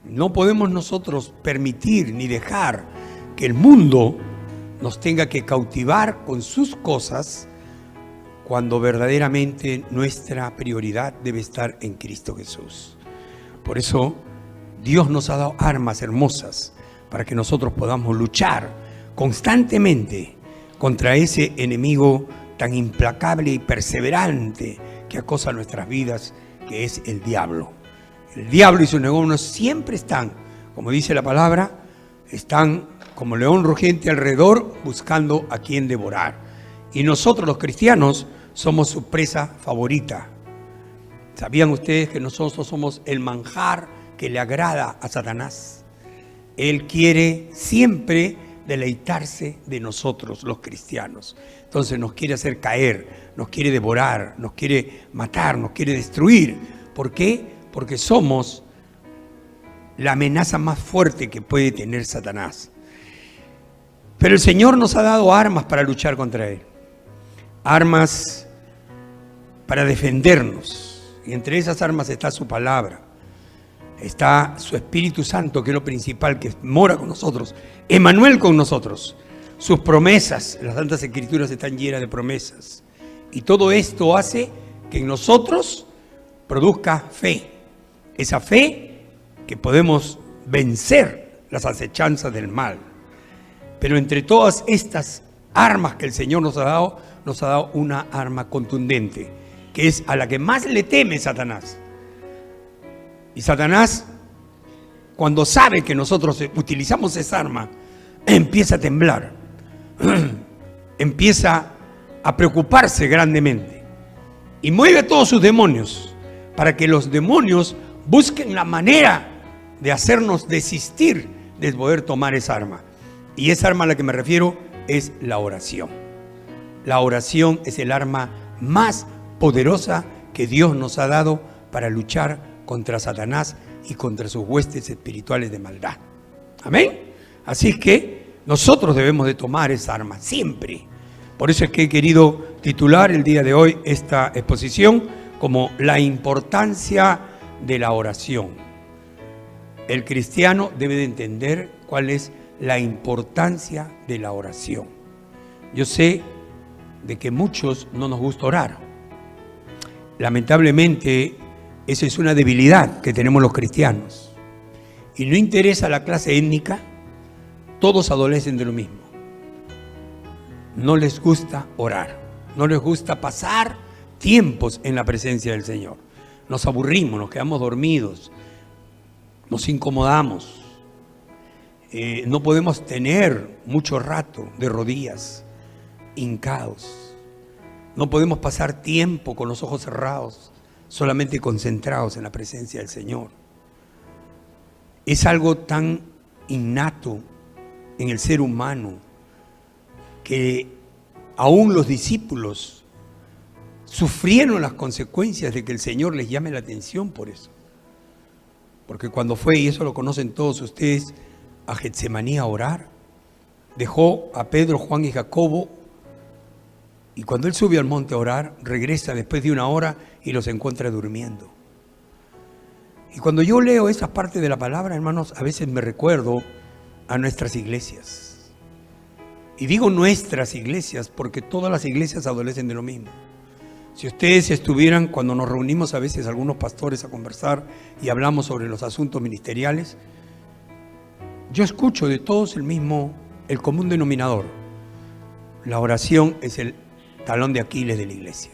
No podemos nosotros permitir ni dejar que el mundo nos tenga que cautivar con sus cosas, cuando verdaderamente nuestra prioridad debe estar en Cristo Jesús. Por eso Dios nos ha dado armas hermosas para que nosotros podamos luchar constantemente contra ese enemigo tan implacable y perseverante que acosa nuestras vidas, que es el diablo. El diablo y sus demonios siempre están, como dice la palabra, están como león rugiente alrededor buscando a quien devorar. Y nosotros los cristianos somos su presa favorita. ¿Sabían ustedes que nosotros somos el manjar que le agrada a Satanás? Él quiere siempre deleitarse de nosotros, los cristianos. Entonces nos quiere hacer caer, nos quiere devorar, nos quiere matar, nos quiere destruir. ¿Por qué? Porque somos la amenaza más fuerte que puede tener Satanás. Pero el Señor nos ha dado armas para luchar contra él. Armas para defendernos. Y entre esas armas está su palabra. Está su Espíritu Santo, que es lo principal, que mora con nosotros. Emmanuel con nosotros. Sus promesas, las Santas Escrituras están llenas de promesas. Y todo esto hace que en nosotros produzca fe. Esa fe que podemos vencer las acechanzas del mal. Pero entre todas estas armas que el Señor nos ha dado una arma contundente, que es a la que más le teme Satanás. Y Satanás, cuando sabe que nosotros utilizamos esa arma, empieza a temblar, empieza a preocuparse grandemente y mueve a todos sus demonios para que los demonios busquen la manera de hacernos desistir de poder tomar esa arma. Y esa arma a la que me refiero es la oración. La oración es el arma más poderosa que Dios nos ha dado para luchar contra Satanás y contra sus huestes espirituales de maldad. Amén. Así es que nosotros debemos de tomar esa arma siempre. Por eso es que he querido titular el día de hoy esta exposición como la importancia de la oración. El cristiano debe de entender cuál es la importancia de la oración. Yo sé de que muchos no nos gusta orar. Lamentablemente, esa es una debilidad que tenemos los cristianos. Y no interesa la clase étnica, todos adolecen de lo mismo. No les gusta orar, no les gusta pasar tiempos en la presencia del Señor. Nos aburrimos, nos quedamos dormidos, nos incomodamos. No podemos tener mucho rato de rodillas, hincados. No podemos pasar tiempo con los ojos cerrados, solamente concentrados en la presencia del Señor. Es algo tan innato en el ser humano que aún los discípulos sufrieron las consecuencias de que el Señor les llame la atención por eso. Porque cuando fue, y eso lo conocen todos ustedes, a Getsemaní a orar, dejó a Pedro, Juan y Jacobo, y cuando él sube al monte a orar, regresa después de una hora y los encuentra durmiendo. Y cuando yo leo esas partes de la palabra, hermanos, a veces me recuerdo a nuestras iglesias. Y digo nuestras iglesias porque todas las iglesias adolecen de lo mismo. Si ustedes estuvieran, cuando nos reunimos a veces algunos pastores a conversar y hablamos sobre los asuntos ministeriales, yo escucho de todos el común denominador. La oración es el talón de Aquiles de la iglesia.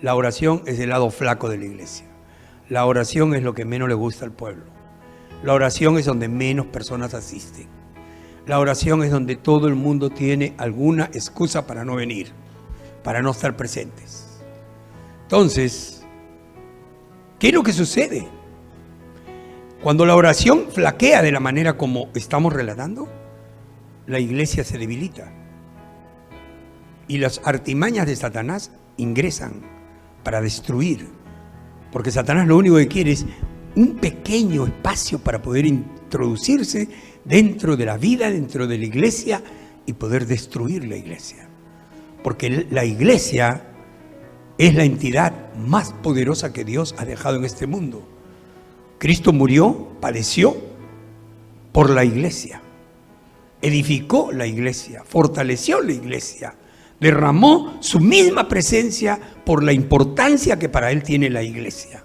La oración es el lado flaco de la iglesia. La oración es lo que menos le gusta al pueblo. La oración es donde menos personas asisten. La oración es donde todo el mundo tiene alguna excusa para no venir, para no estar presentes. Entonces, ¿qué es lo que sucede? Cuando la oración flaquea de la manera como estamos relatando, la iglesia se debilita. Y las artimañas de Satanás ingresan para destruir. Porque Satanás lo único que quiere es un pequeño espacio para poder introducirse dentro de la vida, dentro de la iglesia y poder destruir la iglesia. Porque la iglesia es la entidad más poderosa que Dios ha dejado en este mundo. Cristo murió, padeció por la iglesia, edificó la iglesia, fortaleció la iglesia, derramó su misma presencia por la importancia que para Él tiene la iglesia,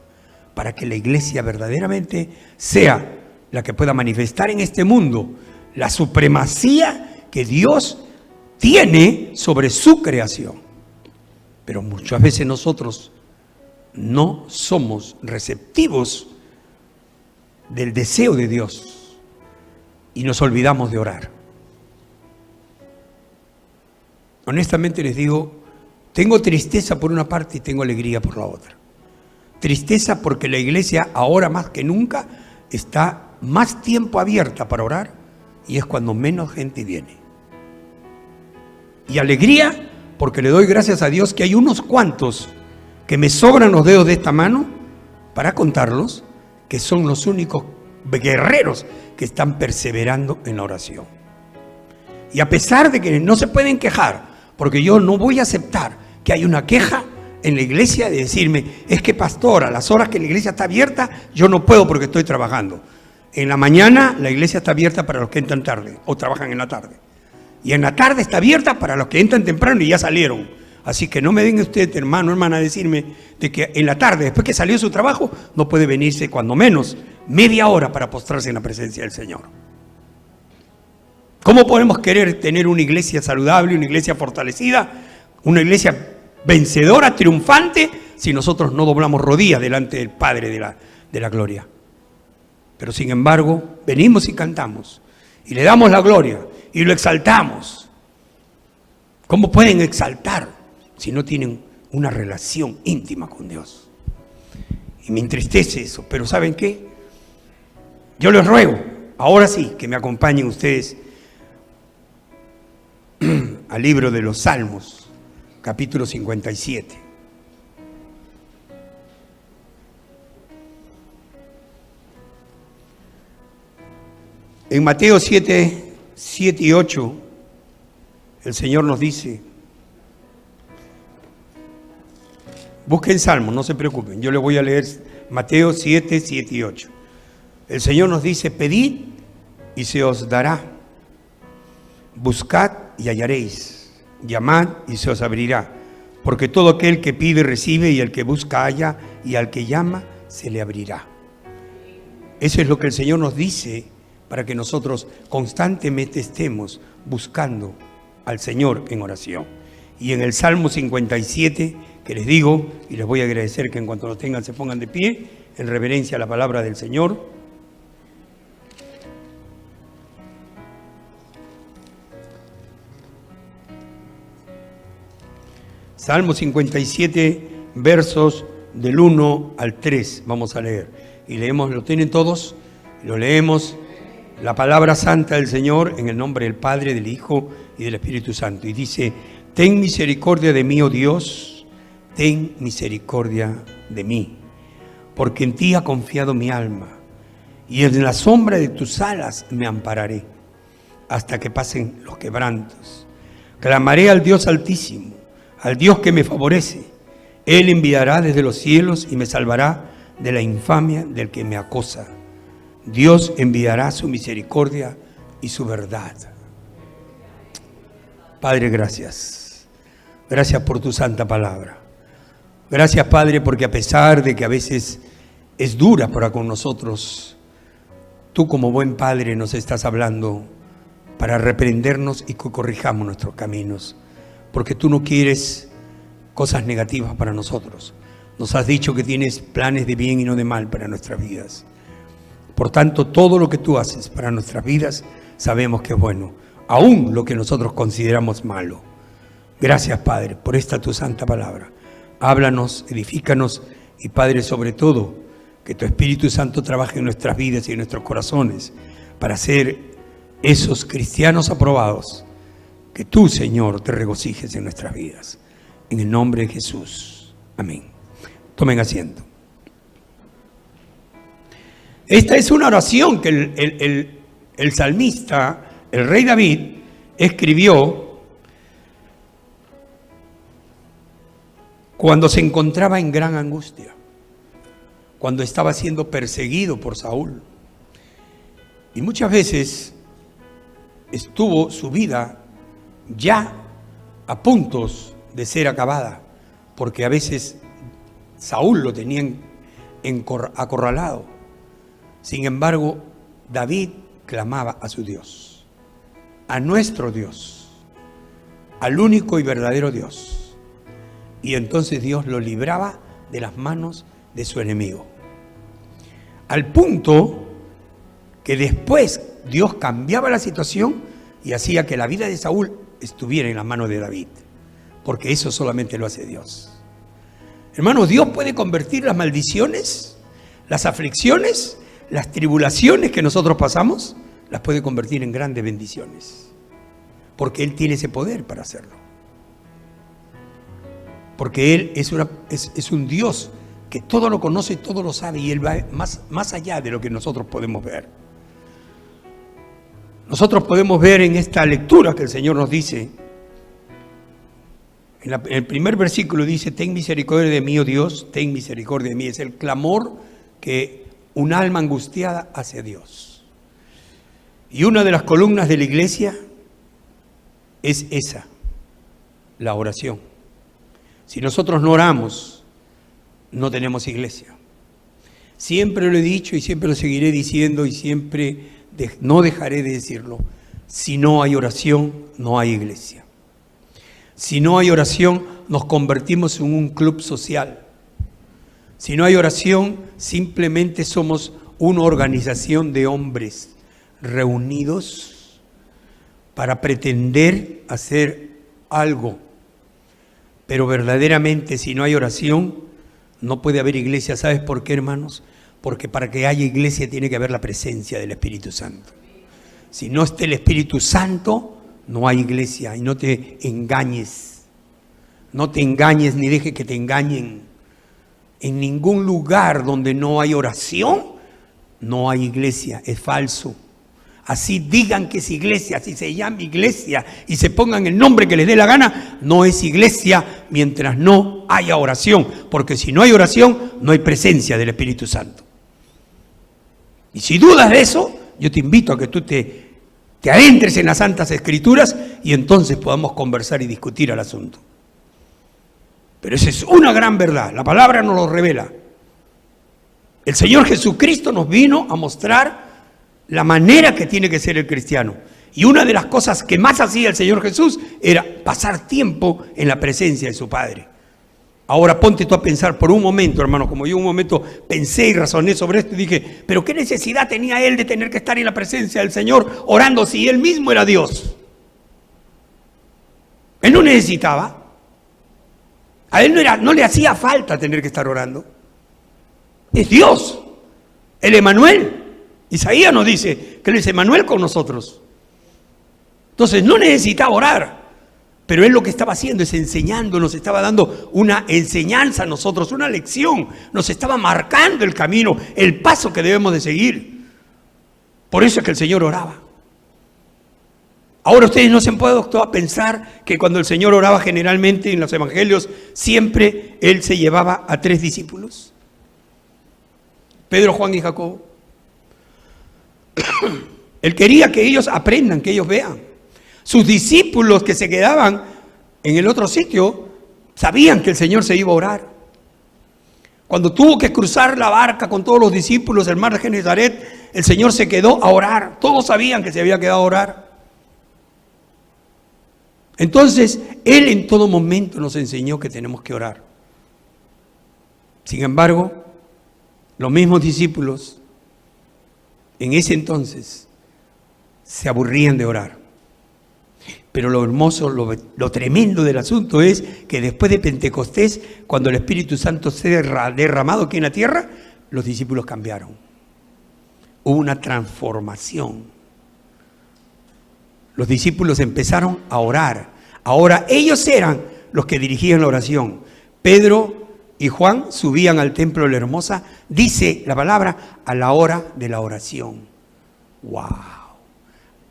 para que la iglesia verdaderamente sea la que pueda manifestar en este mundo la supremacía que Dios tiene sobre su creación. Pero muchas veces nosotros no somos receptivos del deseo de Dios y nos olvidamos de orar. Honestamente les digo, tengo tristeza por una parte y tengo alegría por la otra. Tristeza porque la iglesia ahora más que nunca está más tiempo abierta para orar y es cuando menos gente viene. Y alegría porque le doy gracias a Dios que hay unos cuantos que me sobran los dedos de esta mano para contarlos, que son los únicos guerreros que están perseverando en la oración. Y a pesar de que no se pueden quejar, porque yo no voy a aceptar que hay una queja en la iglesia de decirme, es que pastor, a las horas que la iglesia está abierta, yo no puedo porque estoy trabajando. En la mañana la iglesia está abierta para los que entran tarde o trabajan en la tarde. Y en la tarde está abierta para los que entran temprano y ya salieron. Así que no me venga usted, hermano, hermana, a decirme de que en la tarde, después que salió su trabajo, no puede venirse cuando menos media hora para postrarse en la presencia del Señor. ¿Cómo podemos querer tener una iglesia saludable, una iglesia fortalecida, una iglesia vencedora, triunfante, si nosotros no doblamos rodillas delante del Padre de la gloria? Pero sin embargo, venimos y cantamos, y le damos la gloria, y lo exaltamos. ¿Cómo pueden exaltar si no tienen una relación íntima con Dios? Y me entristece eso, pero ¿saben qué? Yo les ruego, ahora sí, que me acompañen ustedes al libro de los Salmos, capítulo 57. En Mateo 7 y 8, el Señor nos dice, busquen Salmos, no se preocupen, yo les voy a leer Mateo 7 y 8. El Señor nos dice, pedid y se os dará, buscad y hallaréis, llamad y se os abrirá, porque todo aquel que pide recibe, y el que busca halla, y al que llama se le abrirá. Eso es lo que el Señor nos dice para que nosotros constantemente estemos buscando al Señor en oración. Y en el Salmo 57, que les digo, y les voy a agradecer que en cuanto lo tengan se pongan de pie, en reverencia a la palabra del Señor. Salmo 57, versos del 1 al 3, vamos a leer. Y leemos, ¿lo tienen todos? Lo leemos, la palabra santa del Señor, en el nombre del Padre, del Hijo y del Espíritu Santo. Y dice, ten misericordia de mí, oh Dios, ten misericordia de mí, porque en ti ha confiado mi alma, y en la sombra de tus alas me ampararé, hasta que pasen los quebrantos. Clamaré al Dios Altísimo, al Dios que me favorece. Él enviará desde los cielos y me salvará de la infamia del que me acosa. Dios enviará su misericordia y su verdad. Padre, gracias. Gracias por tu santa palabra. Gracias, Padre, porque a pesar de que a veces es dura para con nosotros, tú como buen Padre nos estás hablando para reprendernos y que corrijamos nuestros caminos. Porque tú no quieres cosas negativas para nosotros. Nos has dicho que tienes planes de bien y no de mal para nuestras vidas. Por tanto, todo lo que tú haces para nuestras vidas sabemos que es bueno, aún lo que nosotros consideramos malo. Gracias, Padre, por esta tu santa palabra. Háblanos, edifícanos y, Padre, sobre todo, que tu Espíritu Santo trabaje en nuestras vidas y en nuestros corazones para ser esos cristianos aprobados, que tú, Señor, te regocijes en nuestras vidas. En el nombre de Jesús. Amén. Tomen asiento. Esta es una oración que el salmista, el rey David, escribió cuando se encontraba en gran angustia. cuando estaba siendo perseguido por Saúl. Y muchas veces estuvo su vida ya a puntos de ser acabada, porque a veces Saúl lo tenía acorralado. Sin embargo, David clamaba a su Dios, a nuestro Dios, al único y verdadero Dios. Y entonces Dios lo libraba de las manos de su enemigo. Al punto que después Dios cambiaba la situación y hacía que la vida de Saúl estuviera en las manos de David, porque eso solamente lo hace Dios. Hermanos, Dios puede convertir las maldiciones, las aflicciones, las tribulaciones que nosotros pasamos, las puede convertir en grandes bendiciones, porque Él tiene ese poder para hacerlo. Porque Él es un Dios que todo lo conoce, todo lo sabe, y Él va más allá de lo que nosotros podemos ver. Nosotros podemos ver en esta lectura que el Señor nos dice, en el primer versículo dice: ten misericordia de mí, oh Dios, ten misericordia de mí. Es el clamor que un alma angustiada hace a Dios. Y una de las columnas de la iglesia es esa, la oración. Si nosotros no oramos, no tenemos iglesia. Siempre lo he dicho y siempre lo seguiré diciendo y siempre no dejaré de decirlo. Si no hay oración, no hay iglesia. Si no hay oración, nos convertimos en un club social. Si no hay oración, simplemente somos una organización de hombres reunidos para pretender hacer algo. Pero verdaderamente, si no hay oración, no puede haber iglesia. ¿Sabes por qué, hermanos? Porque para que haya iglesia tiene que haber la presencia del Espíritu Santo. Si no está el Espíritu Santo, no hay iglesia. Y no te engañes. No te engañes ni deje que te engañen. En ningún lugar donde no hay oración, no hay iglesia. Es falso. Así digan que es iglesia, así se llama iglesia y se pongan el nombre que les dé la gana, no es iglesia mientras no haya oración. Porque si no hay oración, no hay presencia del Espíritu Santo. Y si dudas de eso, yo te invito a que tú te adentres en las Santas Escrituras y entonces podamos conversar y discutir al asunto. Pero esa es una gran verdad, la palabra nos lo revela. El Señor Jesucristo nos vino a mostrar la manera que tiene que ser el cristiano. Y una de las cosas que más hacía el Señor Jesús era pasar tiempo en la presencia de su Padre. Ahora ponte tú a pensar por un momento, hermano, como yo un momento pensé y razoné sobre esto y dije, pero ¿qué necesidad tenía él de tener que estar en la presencia del Señor orando si él mismo era Dios? Él no necesitaba. A él no le hacía falta tener que estar orando. Es Dios, el Emanuel. Isaías nos dice que él es Emanuel con nosotros. Entonces no necesitaba orar. Pero él lo que estaba haciendo es enseñando, nos estaba dando una enseñanza a nosotros, una lección. Nos estaba marcando el camino, el paso que debemos de seguir. Por eso es que el Señor oraba. Ahora ustedes no se han puesto a pensar que cuando el Señor oraba generalmente en los evangelios, siempre Él se llevaba a 3 discípulos. Pedro, Juan y Jacobo. Él quería que ellos aprendan, que ellos vean. Sus discípulos que se quedaban en el otro sitio sabían que el Señor se iba a orar. Cuando tuvo que cruzar la barca con todos los discípulos el mar de Genesaret, el Señor se quedó a orar. Todos sabían que se había quedado a orar. Entonces, Él en todo momento nos enseñó que tenemos que orar. Sin embargo, los mismos discípulos en ese entonces se aburrían de orar. Pero lo hermoso, lo tremendo del asunto es que después de Pentecostés, cuando el Espíritu Santo se derramado aquí en la tierra, los discípulos cambiaron. Hubo una transformación. Los discípulos empezaron a orar. Ahora ellos eran los que dirigían la oración. Pedro y Juan subían al templo de la Hermosa, dice la palabra, a la hora de la oración. ¡Wow!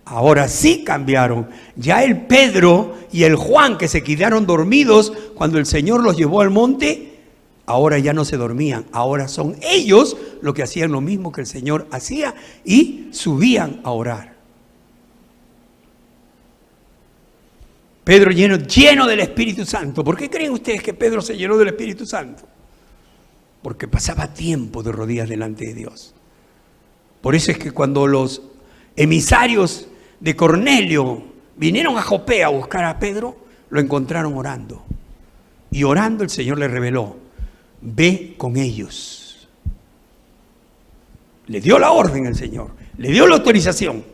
Ahora sí cambiaron. Ya el Pedro y el Juan que se quedaron dormidos cuando el Señor los llevó al monte, ahora ya no se dormían, ahora son ellos los que hacían lo mismo que el Señor hacía y subían a orar. Pedro lleno del Espíritu Santo. ¿Por qué creen ustedes que Pedro se llenó del Espíritu Santo? Porque pasaba tiempo de rodillas delante de Dios. Por eso es que cuando los emisarios de Cornelio vinieron a Jope a buscar a Pedro, lo encontraron orando. Y orando el Señor le reveló: ve con ellos. Le dio la orden el Señor, le dio la autorización: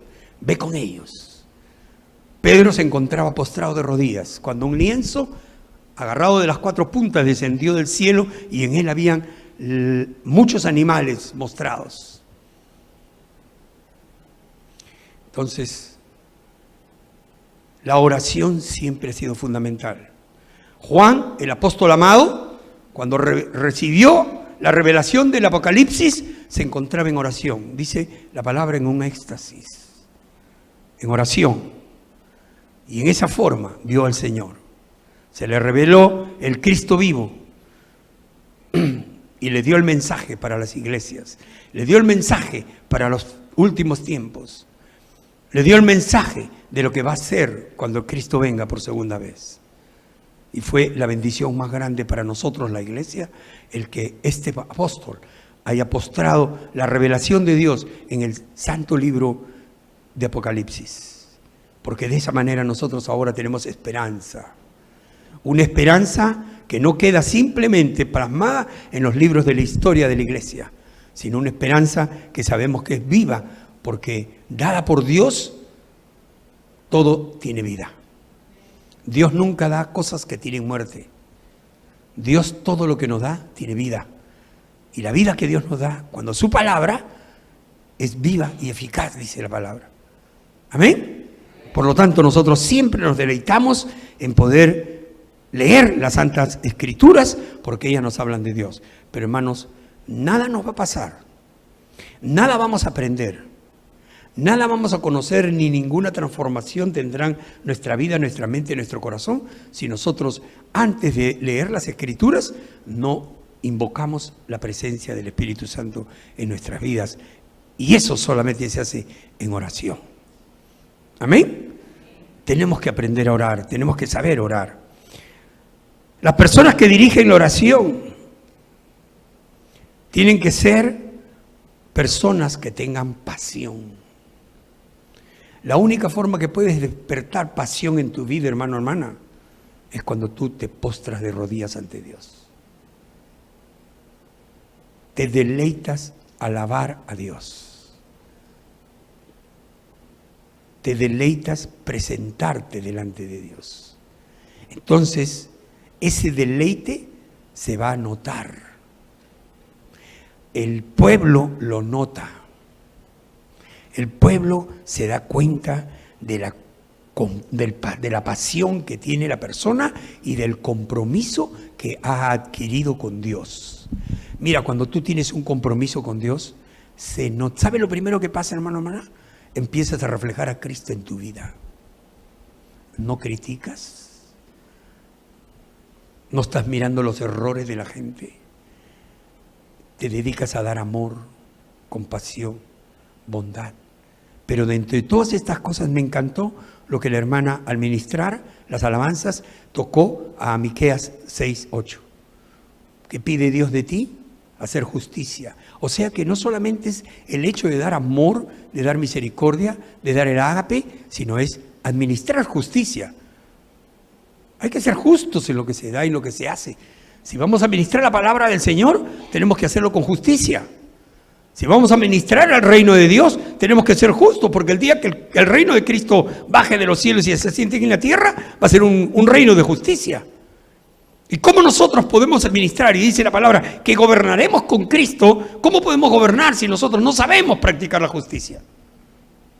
ve con ellos. Pedro se encontraba postrado de rodillas cuando un lienzo agarrado de las 4 puntas descendió del cielo y en él habían muchos animales mostrados. Entonces, la oración siempre ha sido fundamental. Juan, el apóstol amado, cuando recibió la revelación del Apocalipsis, se encontraba en oración. Dice la palabra en un éxtasis, en oración. Y en esa forma vio al Señor. Se le reveló el Cristo vivo y le dio el mensaje para las iglesias. Le dio el mensaje para los últimos tiempos. Le dio el mensaje de lo que va a ser cuando Cristo venga por segunda vez. Y fue la bendición más grande para nosotros, la iglesia, el que este apóstol haya postrado la revelación de Dios en el santo libro de Apocalipsis. Porque de esa manera nosotros ahora tenemos esperanza. Una esperanza que no queda simplemente plasmada en los libros de la historia de la iglesia, sino una esperanza que sabemos que es viva, porque dada por Dios, todo tiene vida. Dios nunca da cosas que tienen muerte. Dios todo lo que nos da tiene vida. Y la vida que Dios nos da, cuando su palabra es viva y eficaz, dice la palabra. Amén. Por lo tanto, nosotros siempre nos deleitamos en poder leer las Santas Escrituras, porque ellas nos hablan de Dios. Pero hermanos, nada nos va a pasar, nada vamos a aprender, nada vamos a conocer, ni ninguna transformación tendrán nuestra vida, nuestra mente, nuestro corazón, si nosotros antes de leer las Escrituras no invocamos la presencia del Espíritu Santo en nuestras vidas. Y eso solamente se hace en oración. Amén. Tenemos que aprender a orar, tenemos que saber orar. Las personas que dirigen la oración tienen que ser personas que tengan pasión. La única forma que puedes despertar pasión en tu vida, hermano, hermana, es cuando tú te postras de rodillas ante Dios. Te deleitas a alabar a Dios. Te deleitas presentarte delante de Dios. Entonces, ese deleite se va a notar. El pueblo lo nota. El pueblo se da cuenta de la pasión que tiene la persona y del compromiso que ha adquirido con Dios. Mira, cuando tú tienes un compromiso con Dios, ¿sabe lo primero que pasa, hermano, hermana? Empiezas a reflejar a Cristo en tu vida. No criticas, no estás mirando los errores de la gente, te dedicas a dar amor, compasión, bondad. Pero de entre todas estas cosas me encantó lo que la hermana al ministrar las alabanzas tocó a Miqueas 6:8. ¿Qué pide Dios de ti? Hacer justicia. O sea que no solamente es el hecho de dar amor, de dar misericordia, de dar el ágape, sino es administrar justicia. Hay que ser justos en lo que se da y lo que se hace. Si vamos a ministrar la palabra del Señor, tenemos que hacerlo con justicia. Si vamos a ministrar al reino de Dios, tenemos que ser justos, porque el día que el reino de Cristo baje de los cielos y se siente aquí en la tierra, va a ser un reino de justicia. ¿Y cómo nosotros podemos administrar? Y dice la palabra que gobernaremos con Cristo. ¿Cómo podemos gobernar si nosotros no sabemos practicar la justicia?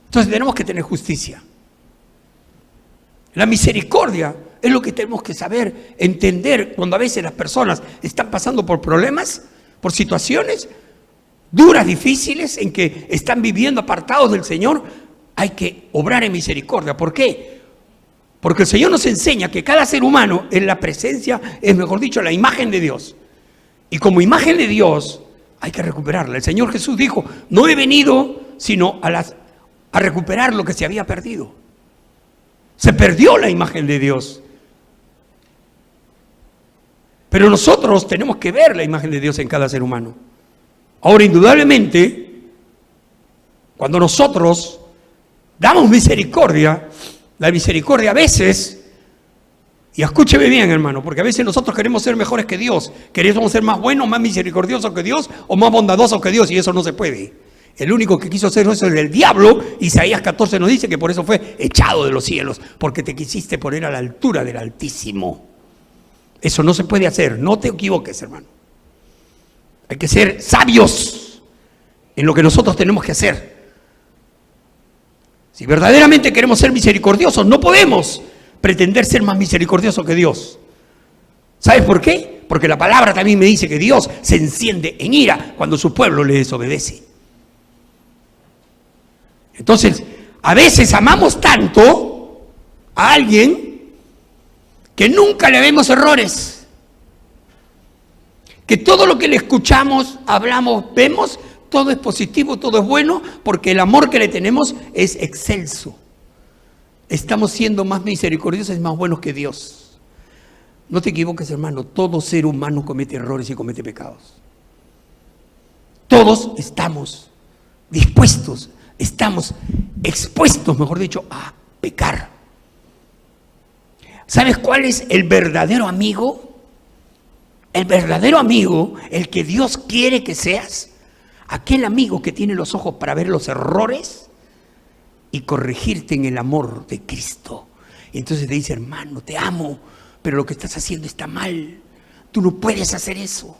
Entonces tenemos que tener justicia. La misericordia es lo que tenemos que saber, entender cuando a veces las personas están pasando por problemas, por situaciones duras, difíciles, en que están viviendo apartados del Señor. Hay que obrar en misericordia. ¿Por qué? Porque el Señor nos enseña que cada ser humano es la presencia, es mejor dicho, la imagen de Dios. Y como imagen de Dios hay que recuperarla. El Señor Jesús dijo, no he venido sino a recuperar lo que se había perdido. Se perdió la imagen de Dios. Pero nosotros tenemos que ver la imagen de Dios en cada ser humano. Ahora, indudablemente, cuando nosotros damos misericordia, la misericordia a veces, y escúcheme bien, hermano, porque a veces nosotros queremos ser mejores que Dios, queremos ser más buenos, más misericordiosos que Dios o más bondadosos que Dios, y eso no se puede. El único que quiso hacer eso es el diablo. Isaías 14 nos dice que por eso fue echado de los cielos, porque te quisiste poner a la altura del Altísimo. Eso no se puede hacer, no te equivoques, hermano. Hay que ser sabios en lo que nosotros tenemos que hacer. Si verdaderamente queremos ser misericordiosos, no podemos pretender ser más misericordiosos que Dios. ¿Sabes por qué? Porque la palabra también me dice que Dios se enciende en ira cuando su pueblo le desobedece. Entonces, a veces amamos tanto a alguien que nunca le vemos errores, que todo lo que le escuchamos, hablamos, vemos, todo es positivo, todo es bueno, porque el amor que le tenemos es excelso. Estamos siendo más misericordiosos y más buenos que Dios. No te equivoques, hermano, todo ser humano comete errores y comete pecados. Todos estamos dispuestos, estamos expuestos, mejor dicho, a pecar. ¿Sabes cuál es el verdadero amigo? El verdadero amigo, el que Dios quiere que seas, aquel amigo que tiene los ojos para ver los errores y corregirte en el amor de Cristo. Y entonces te dice, hermano, te amo, pero lo que estás haciendo está mal. Tú no puedes hacer eso.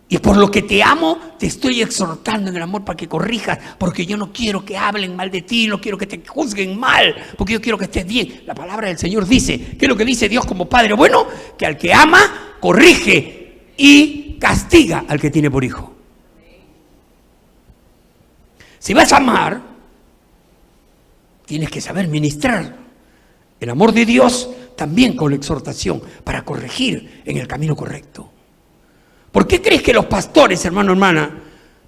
Y por lo que te amo, te estoy exhortando en el amor para que corrijas, porque yo no quiero que hablen mal de ti, no quiero que te juzguen mal, porque yo quiero que estés bien. La palabra del Señor dice, ¿qué es lo que dice Dios como Padre bueno? Que al que ama, corrige y castiga al que tiene por hijo. Si vas a amar, tienes que saber ministrar el amor de Dios también con la exhortación para corregir en el camino correcto. ¿Por qué crees que los pastores, hermano, hermana,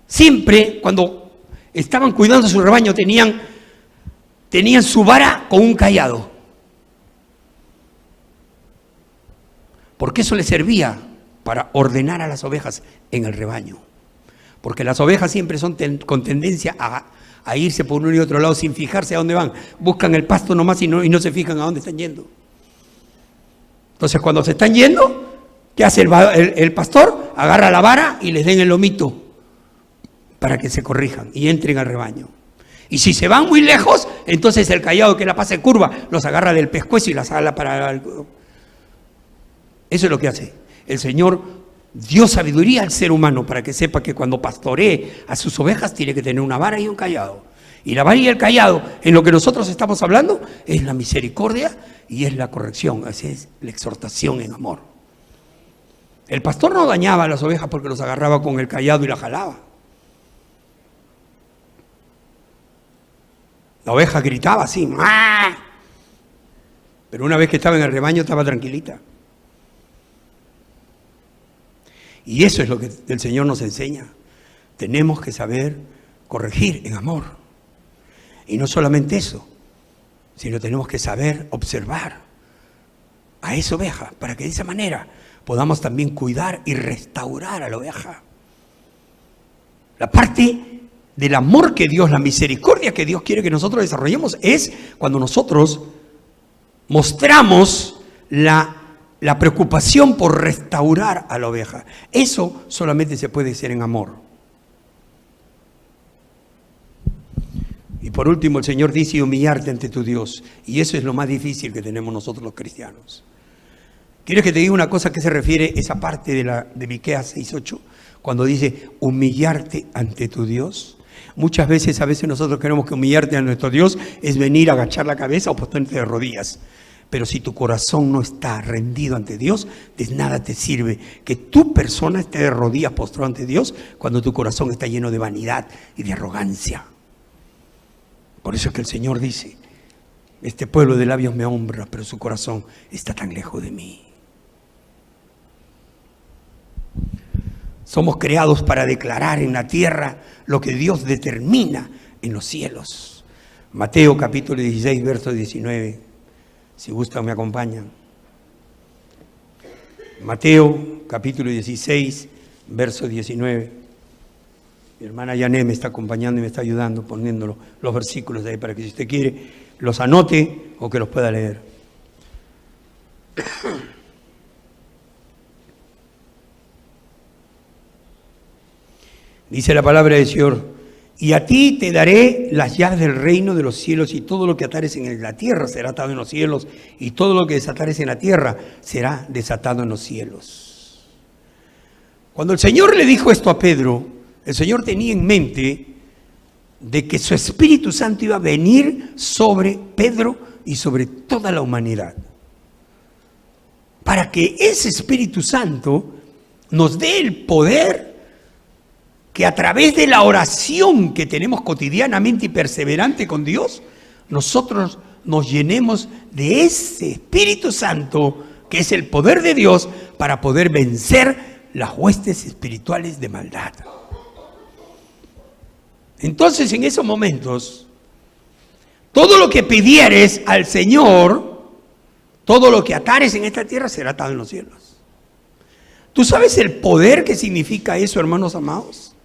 siempre cuando estaban cuidando su rebaño tenían su vara con un cayado? Porque eso les servía para ordenar a las ovejas en el rebaño. Porque las ovejas siempre son con tendencia a irse por uno y otro lado sin fijarse a dónde van. Buscan el pasto nomás y no se fijan a dónde están yendo. Entonces cuando se están yendo, ¿qué hace el pastor? Agarra la vara y les den el lomito para que se corrijan y entren al rebaño. Y si se van muy lejos, entonces el cayado que la pasa en curva los agarra del pescuezo y las ala para... Eso es lo que hace. El Señor dio sabiduría al ser humano para que sepa que cuando pastoree a sus ovejas tiene que tener una vara y un cayado. Y la vara y el cayado, en lo que nosotros estamos hablando, es la misericordia y es la corrección, así es la exhortación en amor. El pastor no dañaba a las ovejas porque los agarraba con el cayado y la jalaba. La oveja gritaba así, ¡ah! Pero una vez que estaba en el rebaño estaba tranquilita. Y eso es lo que el Señor nos enseña. Tenemos que saber corregir en amor. Y no solamente eso, sino tenemos que saber observar a esa oveja para que de esa manera podamos también cuidar y restaurar a la oveja. La parte del amor que Dios, la misericordia que Dios quiere que nosotros desarrollemos es cuando nosotros mostramos la preocupación por restaurar a la oveja. Eso solamente se puede hacer en amor. Y por último el Señor dice humillarte ante tu Dios. Y eso es lo más difícil que tenemos nosotros los cristianos. ¿Quieres que te diga una cosa que se refiere a esa parte de Miqueas 6:8? Cuando dice humillarte ante tu Dios. Muchas veces, a veces nosotros queremos que humillarte a nuestro Dios es venir a agachar la cabeza o ponerte de rodillas. Pero si tu corazón no está rendido ante Dios, de nada te sirve que tu persona esté de rodillas postrado ante Dios cuando tu corazón está lleno de vanidad y de arrogancia. Por eso es que el Señor dice, este pueblo de labios me honra, pero su corazón está tan lejos de mí. Somos creados para declarar en la tierra lo que Dios determina en los cielos. Mateo capítulo 16, verso 19. Si gustan me acompañan. Mateo capítulo 16, verso 19. Mi hermana Yané me está acompañando y me está ayudando poniendo los versículos de ahí para que si usted quiere los anote o que los pueda leer. Dice la palabra del Señor: y a ti te daré las llaves del reino de los cielos, y todo lo que atares en la tierra será atado en los cielos, y todo lo que desatares en la tierra será desatado en los cielos. Cuando el Señor le dijo esto a Pedro, el Señor tenía en mente de que su Espíritu Santo iba a venir sobre Pedro y sobre toda la humanidad, para que ese Espíritu Santo nos dé el poder que a través de la oración que tenemos cotidianamente y perseverante con Dios, nosotros nos llenemos de ese Espíritu Santo, que es el poder de Dios, para poder vencer las huestes espirituales de maldad. Entonces, en esos momentos, todo lo que pidieres al Señor, todo lo que atares en esta tierra será atado en los cielos. ¿Tú sabes el poder que significa eso, hermanos amados?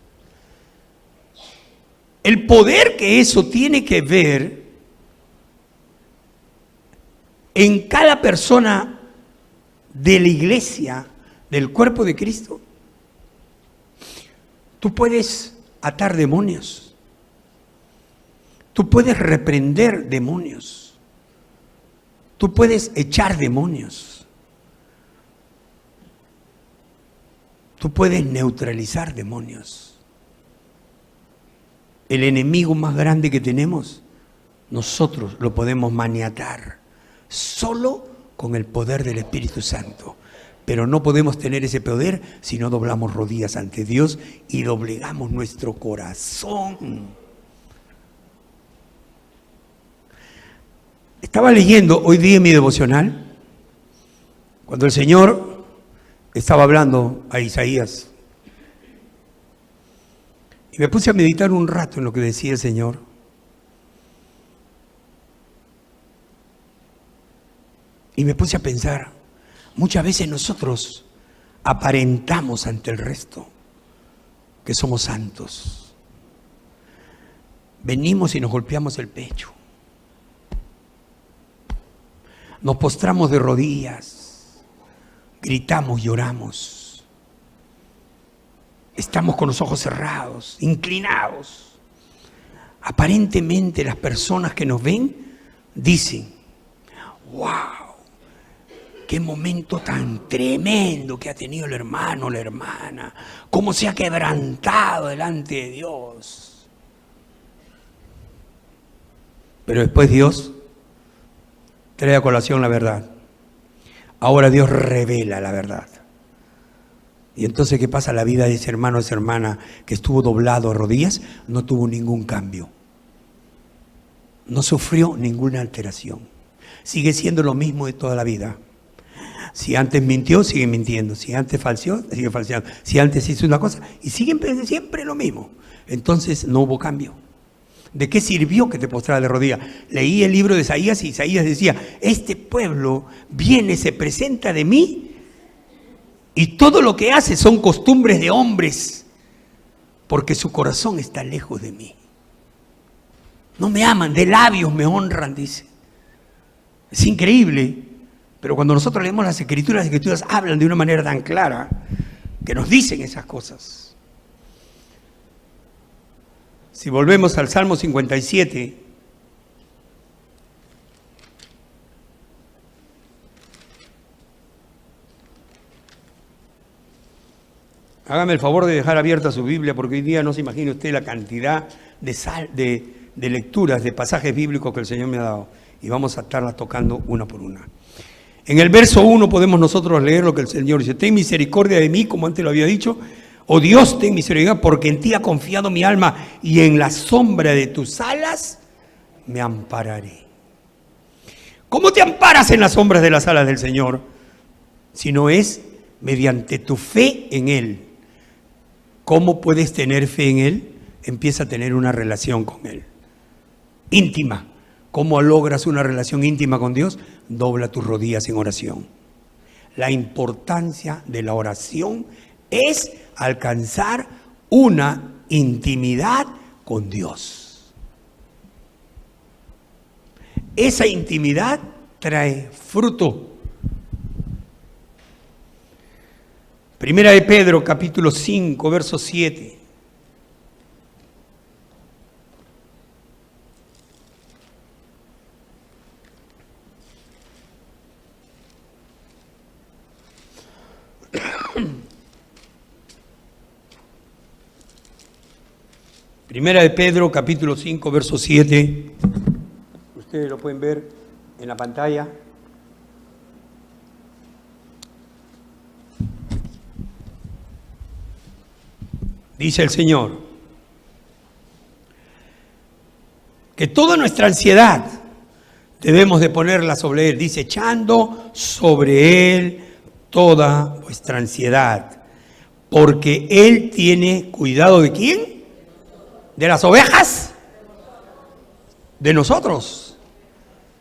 El poder que eso tiene que ver en cada persona de la iglesia, del cuerpo de Cristo. Tú puedes atar demonios. Tú puedes reprender demonios. Tú puedes echar demonios. Tú puedes neutralizar demonios. El enemigo más grande que tenemos, nosotros lo podemos maniatar solo con el poder del Espíritu Santo. Pero no podemos tener ese poder si no doblamos rodillas ante Dios y doblegamos nuestro corazón. Estaba leyendo hoy día en mi devocional, cuando el Señor estaba hablando a Isaías. Y me puse a meditar un rato en lo que decía el Señor. Y me puse a pensar, muchas veces nosotros aparentamos ante el resto que somos santos. Venimos y nos golpeamos el pecho. Nos postramos de rodillas, gritamos, lloramos. Estamos con los ojos cerrados, inclinados. Aparentemente las personas que nos ven dicen: ¡wow! ¡Qué momento tan tremendo que ha tenido el hermano o la hermana! ¡Cómo se ha quebrantado delante de Dios! Pero después Dios trae a colación la verdad. Ahora Dios revela la verdad. Y entonces, ¿qué pasa? La vida de ese hermano o esa hermana que estuvo doblado a rodillas no tuvo ningún cambio. No sufrió ninguna alteración. Sigue siendo lo mismo de toda la vida. Si antes mintió, sigue mintiendo. Si antes falseó, sigue falseando. Si antes hizo una cosa, y siguen siempre lo mismo. Entonces no hubo cambio. ¿De qué sirvió que te postrara de rodillas? Leí el libro de Isaías y Isaías decía: este pueblo viene, se presenta de mí, y todo lo que hace son costumbres de hombres, porque su corazón está lejos de mí. No me aman, de labios me honran, dice. Es increíble, pero cuando nosotros leemos las Escrituras hablan de una manera tan clara que nos dicen esas cosas. Si volvemos al Salmo 57, hágame el favor de dejar abierta su Biblia, porque hoy día no se imagina usted la cantidad de lecturas, de pasajes bíblicos que el Señor me ha dado. Y vamos a estarlas tocando una por una. En el verso 1 podemos nosotros leer lo que el Señor dice: ten misericordia de mí, como antes lo había dicho. Oh Dios, ten misericordia, porque en ti ha confiado mi alma, y en la sombra de tus alas me ampararé. ¿Cómo te amparas en las sombras de las alas del Señor? Si no es mediante tu fe en Él. ¿Cómo puedes tener fe en Él? Empieza a tener una relación con Él, íntima. ¿Cómo logras una relación íntima con Dios? Dobla tus rodillas en oración. La importancia de la oración es alcanzar una intimidad con Dios. Esa intimidad trae fruto. Primera de Pedro, capítulo 5, verso 7. Primera de Pedro, capítulo 5, verso 7. Ustedes lo pueden ver en la pantalla. Dice el Señor que toda nuestra ansiedad debemos de ponerla sobre Él. Dice, echando sobre Él toda vuestra ansiedad, porque Él tiene cuidado ¿de quién? ¿De las ovejas? De nosotros,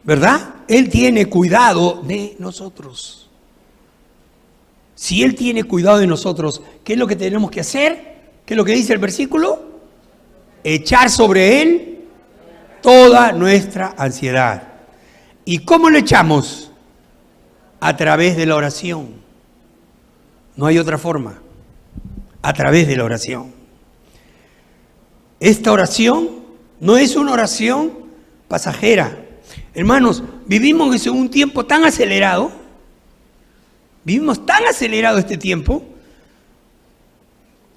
¿verdad? Él tiene cuidado de nosotros. Si Él tiene cuidado de nosotros, ¿qué es lo que tenemos que hacer? ¿Qué es lo que dice el versículo? Echar sobre Él toda nuestra ansiedad. ¿Y cómo lo echamos? A través de la oración. No hay otra forma. A través de la oración. Esta oración no es una oración pasajera. Hermanos, vivimos en un tiempo tan acelerado. Vivimos tan acelerado este tiempo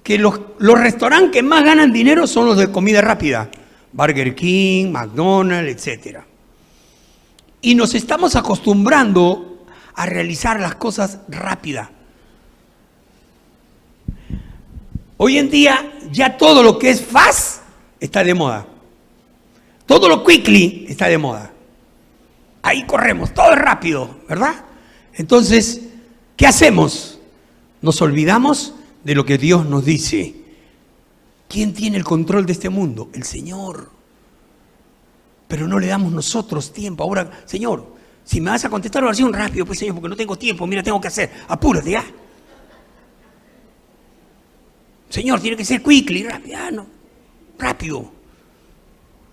que los restaurantes que más ganan dinero son los de comida rápida. Burger King, McDonald's, etc. Y nos estamos acostumbrando a realizar las cosas rápidas. Hoy en día ya todo lo que es fast está de moda. Todo lo quickly está de moda. Ahí corremos, todo es rápido, ¿verdad? Entonces, ¿qué hacemos? Nos olvidamos de lo que Dios nos dice. ¿Quién tiene el control de este mundo? El Señor. Pero no le damos nosotros tiempo. Ahora, Señor, si me vas a contestar la oración rápido, pues Señor, porque no tengo tiempo, mira, tengo que hacer. Apúrate ya. Señor, tiene que ser quickly, rápido. No, rápido.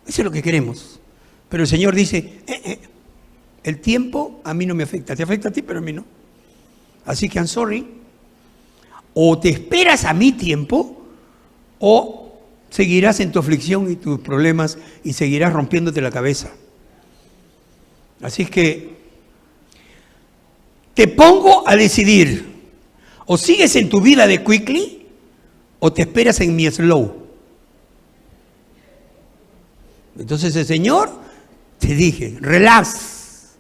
Eso es lo que queremos. Pero el Señor dice, el tiempo a mí no me afecta. Te afecta a ti, pero a mí no. Así que I'm sorry. O te esperas a mi tiempo, o seguirás en tu aflicción y tus problemas y seguirás rompiéndote la cabeza. Así que te pongo a decidir. O sigues en tu vida de quickly, o te esperas en mi slow. Entonces el Señor te dije, relax,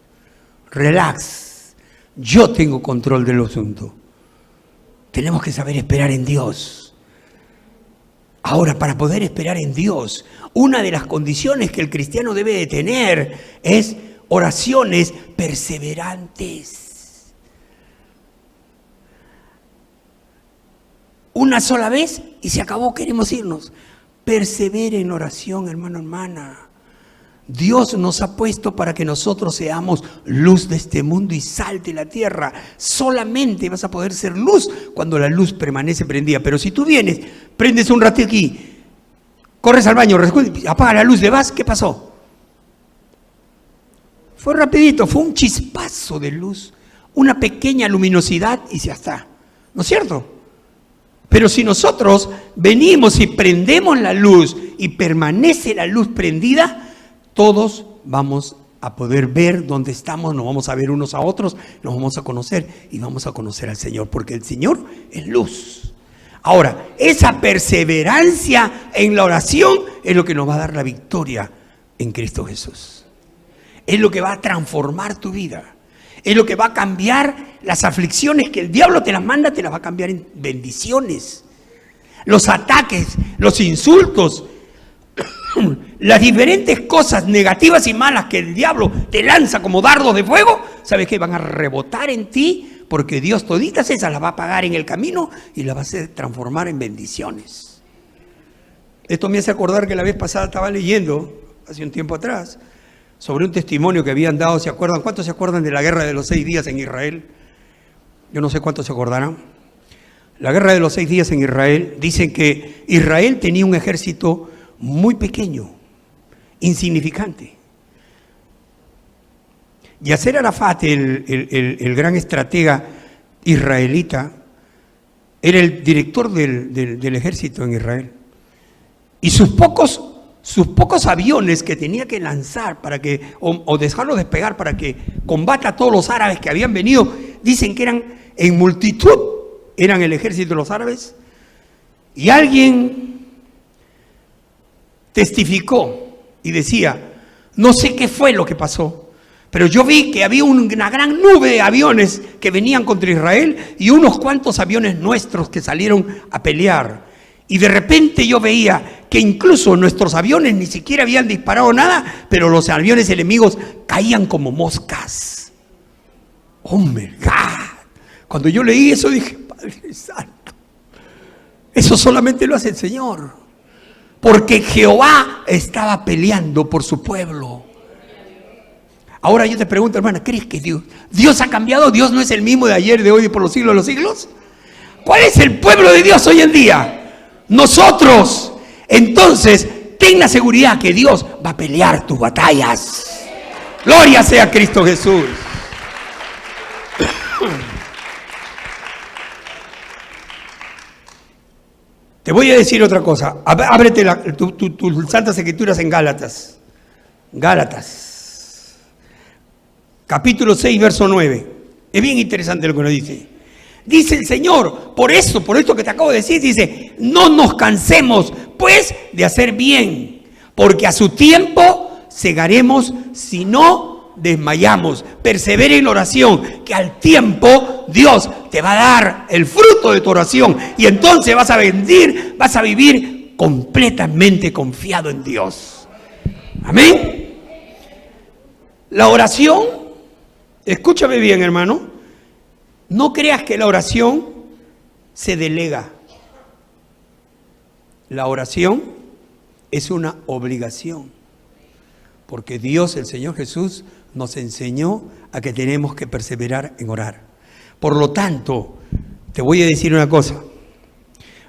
yo tengo control del asunto. Tenemos que saber esperar en Dios. Ahora, para poder esperar en Dios, una de las condiciones que el cristiano debe de tener es oraciones perseverantes. Una sola vez y se acabó, queremos irnos. Persevere en oración, hermano, hermana. Dios nos ha puesto para que nosotros seamos luz de este mundo y sal de la tierra. Solamente vas a poder ser luz cuando la luz permanece prendida. Pero si tú vienes, prendes un ratito aquí, corres al baño, apaga la luz, le vas, ¿qué pasó? Fue rapidito, fue un chispazo de luz, una pequeña luminosidad y ya está. ¿No es cierto? Pero si nosotros venimos y prendemos la luz y permanece la luz prendida, todos vamos a poder ver dónde estamos, nos vamos a ver unos a otros, nos vamos a conocer y vamos a conocer al Señor, porque el Señor es luz. Ahora, esa perseverancia en la oración es lo que nos va a dar la victoria en Cristo Jesús. Es lo que va a transformar tu vida. Es lo que va a cambiar las aflicciones que el diablo te las manda, te las va a cambiar en bendiciones. Los ataques, los insultos, las diferentes cosas negativas y malas que el diablo te lanza como dardos de fuego, ¿sabes qué? Van a rebotar en ti porque Dios toditas esas las va a pagar en el camino y las va a hacer transformar en bendiciones. Esto me hace acordar que la vez pasada estaba leyendo, hace un tiempo atrás, sobre un testimonio que habían dado. ¿Se acuerdan? ¿Cuántos se acuerdan de la guerra de los 6 días en Israel? Yo no sé cuántos se acordarán. La guerra de los 6 días en Israel, dicen que Israel tenía un ejército muy pequeño, insignificante. Yasser Arafat, el gran estratega israelita, era el director del ejército en Israel. Y sus pocos aviones que tenía que lanzar para que, o dejarlos despegar para que combata a todos los árabes que habían venido, dicen que eran en multitud, eran el ejército de los árabes. Y alguien testificó y decía, no sé qué fue lo que pasó, pero yo vi que había una gran nube de aviones que venían contra Israel y unos cuantos aviones nuestros que salieron a pelear. Y de repente yo veía que incluso nuestros aviones ni siquiera habían disparado nada, pero los aviones enemigos caían como moscas. ¡Oh, my God! Cuando yo leí eso dije, Padre Santo, eso solamente lo hace el Señor. Porque Jehová estaba peleando por su pueblo. Ahora yo te pregunto, hermana, ¿crees que Dios ha cambiado? ¿Dios no es el mismo de ayer, de hoy y por los siglos de los siglos? ¿Cuál es el pueblo de Dios hoy en día? Nosotros. Entonces, ten la seguridad que Dios va a pelear tus batallas. Gloria sea a Cristo Jesús. Te voy a decir otra cosa. Ábrete tus Santas Escrituras en Gálatas. Gálatas. Capítulo 6, verso 9. Es bien interesante lo que nos dice. Dice el Señor, por esto que te acabo de decir, dice, no nos cansemos, pues, de hacer bien, porque a su tiempo segaremos si no desmayamos. Persevera en la oración, que al tiempo Dios te va a dar el fruto de tu oración, y entonces vas a vivir completamente confiado en Dios. Amén. La oración, escúchame bien, hermano, no creas que la oración se delega. La oración es una obligación, porque Dios, el Señor Jesús, nos enseñó a que tenemos que perseverar en orar. Por lo tanto, te voy a decir una cosa.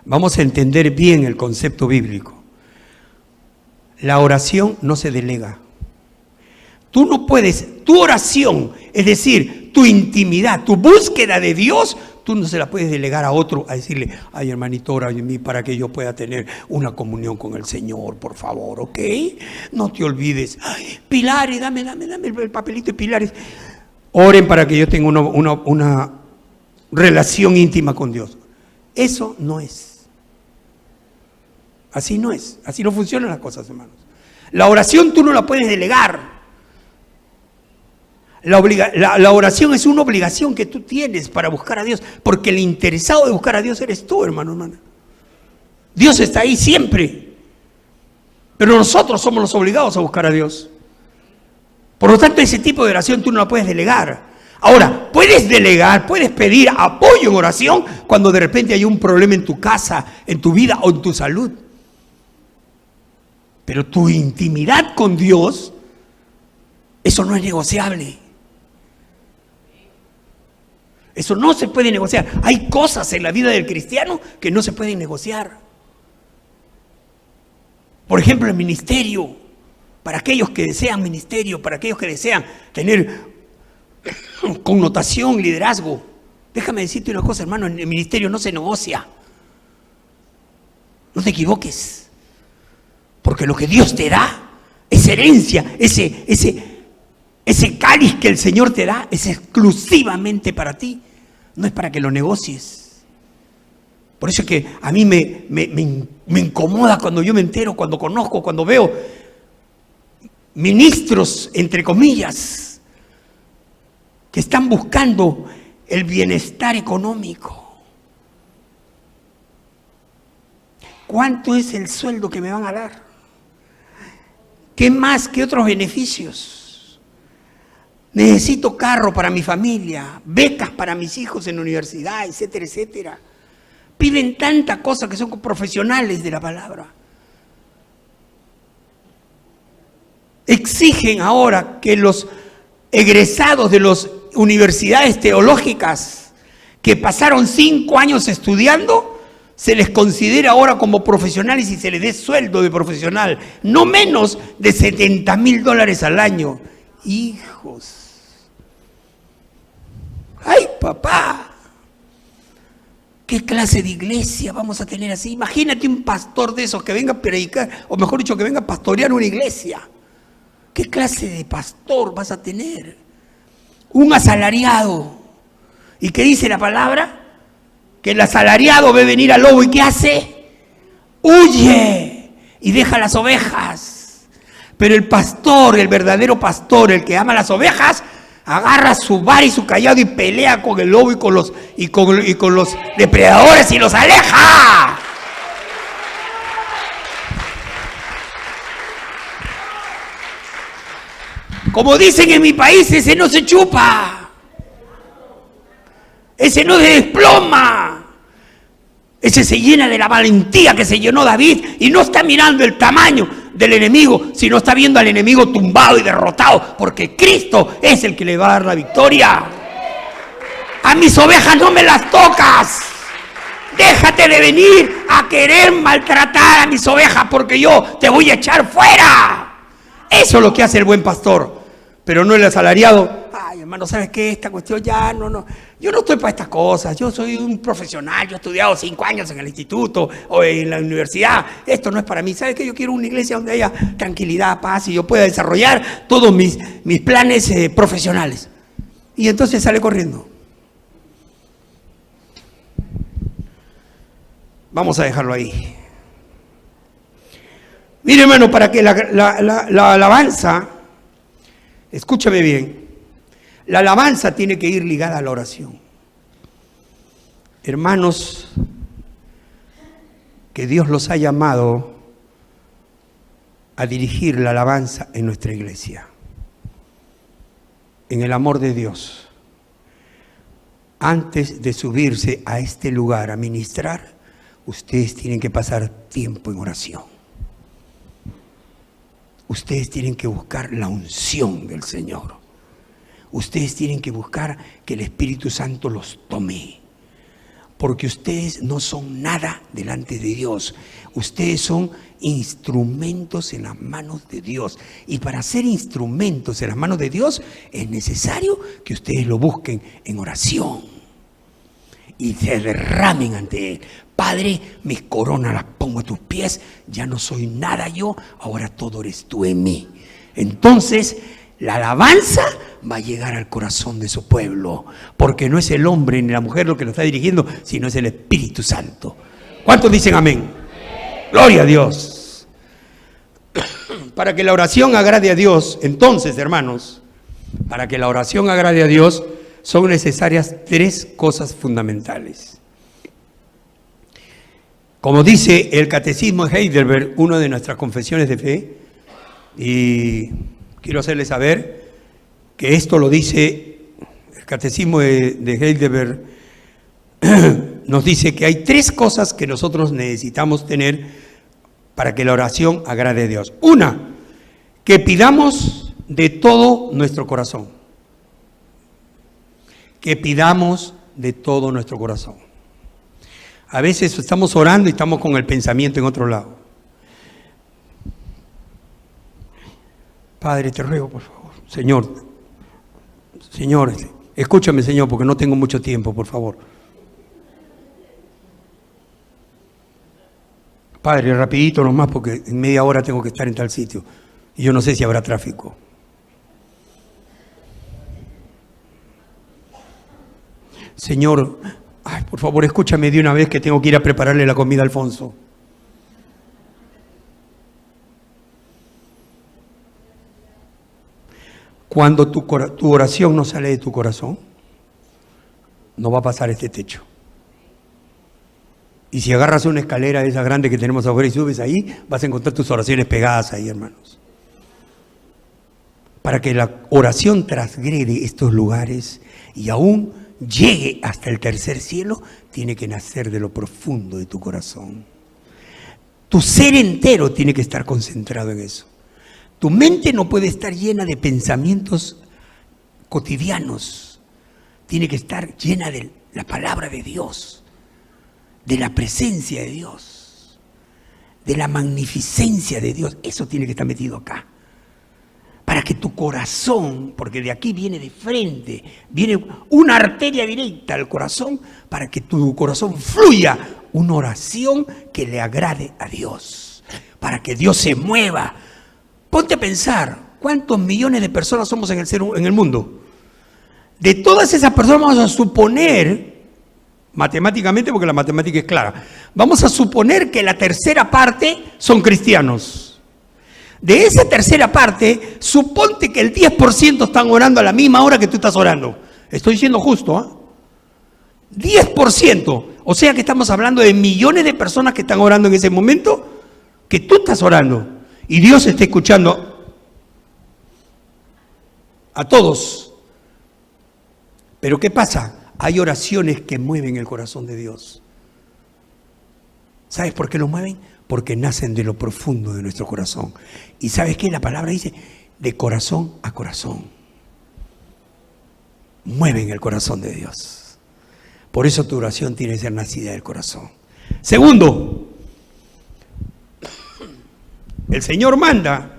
Vamos a entender bien el concepto bíblico. La oración no se delega. Tú no puedes, tu oración, es decir, tu intimidad, tu búsqueda de Dios, tú no se la puedes delegar a otro, a decirle, ay hermanito, ora en mí para que yo pueda tener una comunión con el Señor, por favor, ¿ok? No te olvides. Ay, Pilares, dame el papelito de Pilares. Oren para que yo tenga una relación íntima con Dios. Eso no es. Así no es. Así no funcionan las cosas, hermanos. La oración tú no la puedes delegar. La oración es una obligación que tú tienes para buscar a Dios, porque el interesado de buscar a Dios eres tú, hermana. Dios está ahí siempre, pero nosotros somos los obligados a buscar a Dios. Por lo tanto, ese tipo de oración tú no la puedes delegar. Ahora, puedes delegar, puedes pedir apoyo en oración cuando de repente hay un problema en tu casa, en tu vida o en tu salud. Pero tu intimidad con Dios, eso no es negociable. Eso no se puede negociar. Hay cosas en la vida del cristiano que no se pueden negociar. Por ejemplo, el ministerio. Para aquellos que desean ministerio, para aquellos que desean tener connotación, liderazgo. Déjame decirte una cosa, hermano, en el ministerio no se negocia. No te equivoques. Porque lo que Dios te da, esa herencia, ese cáliz que el Señor te da, es exclusivamente para ti. No es para que lo negocies. Por eso es que a mí me incomoda cuando yo me entero, cuando conozco, cuando veo ministros, entre comillas, que están buscando el bienestar económico. ¿Cuánto es el sueldo que me van a dar? ¿Qué más que otros beneficios? Necesito carro para mi familia, becas para mis hijos en la universidad, etcétera, etcétera. Piden tantas cosas que son profesionales de la palabra. Exigen ahora que los egresados de las universidades teológicas que pasaron 5 años estudiando, se les considera ahora como profesionales y se les dé sueldo de profesional, no menos de $70,000 al año. Hijos. ¡Ay, papá! ¿Qué clase de iglesia vamos a tener así? Imagínate un pastor de esos que venga a predicar, o mejor dicho, que venga a pastorear una iglesia. ¿Qué clase de pastor vas a tener? Un asalariado. ¿Y qué dice la palabra? Que el asalariado ve venir al lobo y ¿qué hace? Huye y deja las ovejas. Pero el pastor, el verdadero pastor, el que ama las ovejas, agarra su vara y su cayado y pelea con el lobo y con los depredadores y los aleja. Como dicen en mi país, ese no se chupa. Ese no se desploma. Ese se llena de la valentía que se llenó David y no está mirando el tamaño del enemigo, sino está viendo al enemigo tumbado y derrotado, porque Cristo es el que le va a dar la victoria. A mis ovejas no me las tocas. Déjate de venir a querer maltratar a mis ovejas porque yo te voy a echar fuera. Eso es lo que hace el buen pastor, pero no el asalariado. Ay, hermano, ¿sabes qué? Esta cuestión ya no. Yo no estoy para estas cosas. Yo soy un profesional. Yo he estudiado 5 años en el instituto o en la universidad. Esto no es para mí. ¿Sabes qué? Yo quiero una iglesia donde haya tranquilidad, paz y yo pueda desarrollar todos mis planes profesionales. Y entonces sale corriendo. Vamos a dejarlo ahí. Mire, hermano, para que la alabanza, escúchame bien, la alabanza tiene que ir ligada a la oración. Hermanos, que Dios los ha llamado a dirigir la alabanza en nuestra iglesia, en el amor de Dios. Antes de subirse a este lugar a ministrar, ustedes tienen que pasar tiempo en oración. Ustedes tienen que buscar la unción del Señor. Ustedes tienen que buscar que el Espíritu Santo los tome. Porque ustedes no son nada delante de Dios. Ustedes son instrumentos en las manos de Dios. Y para ser instrumentos en las manos de Dios es necesario que ustedes lo busquen en oración. Y se derramen ante Él. Padre, mis coronas las pongo a tus pies. Ya no soy nada yo, ahora todo eres tú en mí. Entonces, la alabanza va a llegar al corazón de su pueblo, porque no es el hombre ni la mujer lo que lo está dirigiendo, sino es el Espíritu Santo. ¿Cuántos dicen amén? Gloria a Dios. Para que la oración agrade a Dios, entonces, hermanos, para que la oración agrade a Dios, son necesarias 3 cosas fundamentales. Como dice el Catecismo de Heidelberg, una de nuestras confesiones de fe, y quiero hacerles saber que esto lo dice el Catecismo de Heidelberg, nos dice que hay 3 cosas que nosotros necesitamos tener para que la oración agrade a Dios. Una, que pidamos de todo nuestro corazón. Que pidamos de todo nuestro corazón. A veces estamos orando y estamos con el pensamiento en otro lado. Padre, te ruego, por favor. Señor, escúchame, Señor, porque no tengo mucho tiempo, por favor. Padre, rapidito nomás, porque en media hora tengo que estar en tal sitio. Y yo no sé si habrá tráfico. Señor, ay, por favor, escúchame de una vez que tengo que ir a prepararle la comida a Alfonso. Cuando tu oración no sale de tu corazón, no va a pasar este techo. Y si agarras una escalera de esa grande que tenemos afuera y subes ahí, vas a encontrar tus oraciones pegadas ahí, hermanos. para que la oración transgrede estos lugares y aún llegue hasta el tercer cielo, tiene que nacer de lo profundo de tu corazón. Tu ser entero tiene que estar concentrado en eso. Tu mente no puede estar llena de pensamientos cotidianos. Tiene que estar llena de la palabra de Dios, de la presencia de Dios, de la magnificencia de Dios. Eso tiene que estar metido acá. Para que tu corazón, porque de aquí viene de frente, viene una arteria directa al corazón, para que tu corazón fluya una oración que le agrade a Dios, para que Dios se mueva. Ponte a pensar, ¿cuántos millones de personas somos en el mundo? De todas esas personas vamos a suponer, matemáticamente, porque la matemática es clara, vamos a suponer que la tercera parte son cristianos. De esa tercera parte, suponte que el 10% están orando a la misma hora que tú estás orando. Estoy siendo justo, ¿eh? 10%. O sea que estamos hablando de millones de personas que están orando en ese momento, que tú estás orando. Y Dios está escuchando a todos. Pero ¿qué pasa? Hay oraciones que mueven el corazón de Dios. ¿Sabes por qué lo mueven? Porque nacen de lo profundo de nuestro corazón. ¿Y sabes qué? La palabra dice, de corazón a corazón. Mueven el corazón de Dios. Por eso tu oración tiene que ser nacida del corazón. Segundo, el Señor manda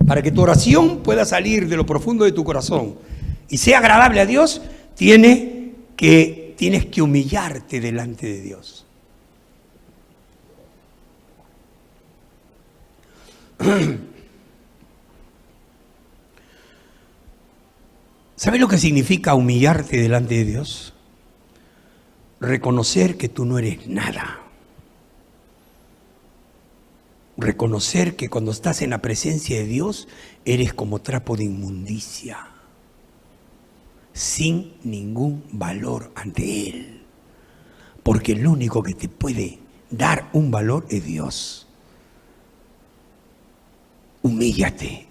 para que tu oración pueda salir de lo profundo de tu corazón y sea agradable a Dios, tienes que humillarte delante de Dios. ¿Sabes lo que significa humillarte delante de Dios? Reconocer que tú no eres nada. Reconocer que cuando estás en la presencia de Dios, eres como trapo de inmundicia, sin ningún valor ante Él. Porque el único que te puede dar un valor es Dios. Humíllate,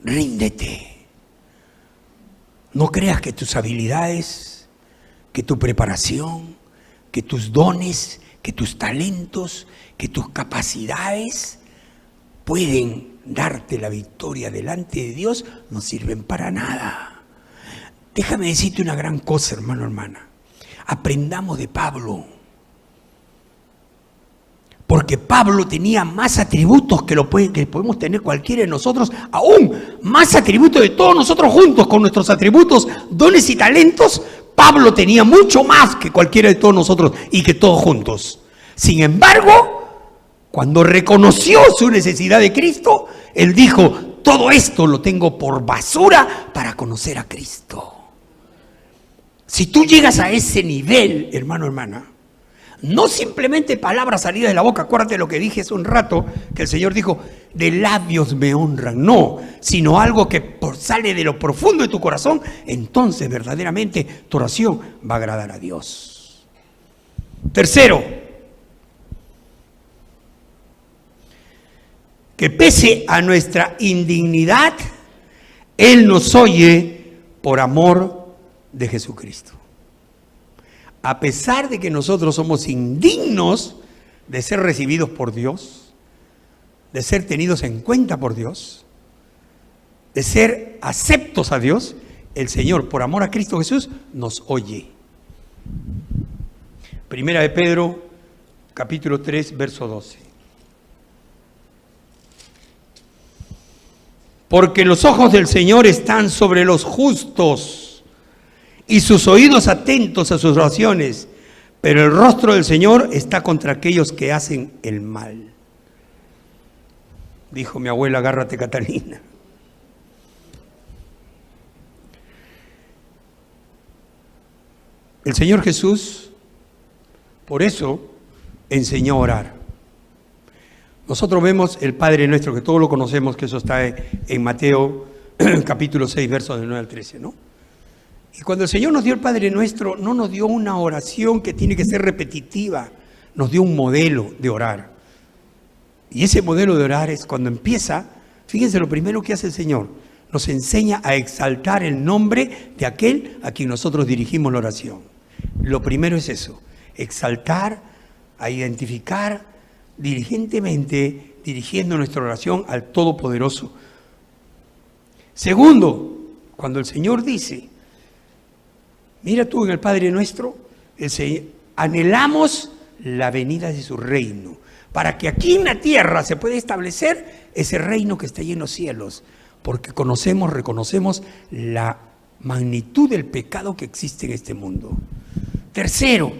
ríndete. No creas que tus habilidades, que tu preparación, que tus dones, que tus talentos, que tus capacidades pueden darte la victoria delante de Dios. No sirven para nada. Déjame decirte una gran cosa, hermano, hermana. Aprendamos de Pablo. Porque Pablo tenía más atributos que podemos tener cualquiera de nosotros, aún más atributos de todos nosotros juntos, con nuestros atributos, dones y talentos. Pablo tenía mucho más que cualquiera de todos nosotros y que todos juntos. Sin embargo, cuando reconoció su necesidad de Cristo, él dijo, todo esto lo tengo por basura para conocer a Cristo. Si tú llegas a ese nivel, hermano, hermana, no simplemente palabras salidas de la boca, acuérdate de lo que dije hace un rato, que el Señor dijo, de labios me honran, no, sino algo que sale de lo profundo de tu corazón, entonces verdaderamente tu oración va a agradar a Dios. Tercero, que pese a nuestra indignidad, Él nos oye por amor de Jesucristo. A pesar de que nosotros somos indignos de ser recibidos por Dios, de ser tenidos en cuenta por Dios, de ser aceptos a Dios, el Señor, por amor a Cristo Jesús, nos oye. Primera de Pedro, capítulo 3, verso 12. Porque los ojos del Señor están sobre los justos, y sus oídos atentos a sus oraciones, pero el rostro del Señor está contra aquellos que hacen el mal. Dijo mi abuela, agárrate, Catalina. El Señor Jesús, por eso, enseñó a orar. Nosotros vemos el Padre Nuestro, que todos lo conocemos, que eso está en Mateo capítulo 6, versos del 9 al 13, ¿no? Y cuando el Señor nos dio el Padre Nuestro, no nos dio una oración que tiene que ser repetitiva, nos dio un modelo de orar. Y ese modelo de orar es cuando empieza, Fíjense, lo primero que hace el Señor, nos enseña a exaltar el nombre de aquel a quien nosotros dirigimos la oración. Lo primero es eso, exaltar, a identificar diligentemente, dirigiendo nuestra oración al Todopoderoso. Segundo, cuando el Señor dice, mira tú en el Padre Nuestro, anhelamos la venida de su reino, para que aquí en la tierra se pueda establecer ese reino que está allí en los cielos, porque reconocemos la magnitud del pecado que existe en este mundo. Tercero,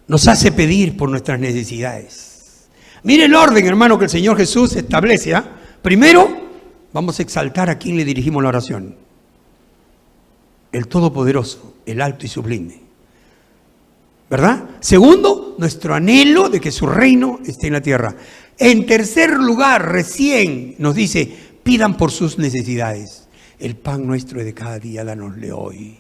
nos hace pedir por nuestras necesidades. Mire el orden, hermano, que el Señor Jesús establece. Primero, vamos a exaltar a quien le dirigimos la oración. El Todopoderoso, el Alto y Sublime. ¿Verdad? Segundo, nuestro anhelo de que su reino esté en la tierra. En tercer lugar, recién nos dice, pidan por sus necesidades. El pan nuestro de cada día, dánosle hoy.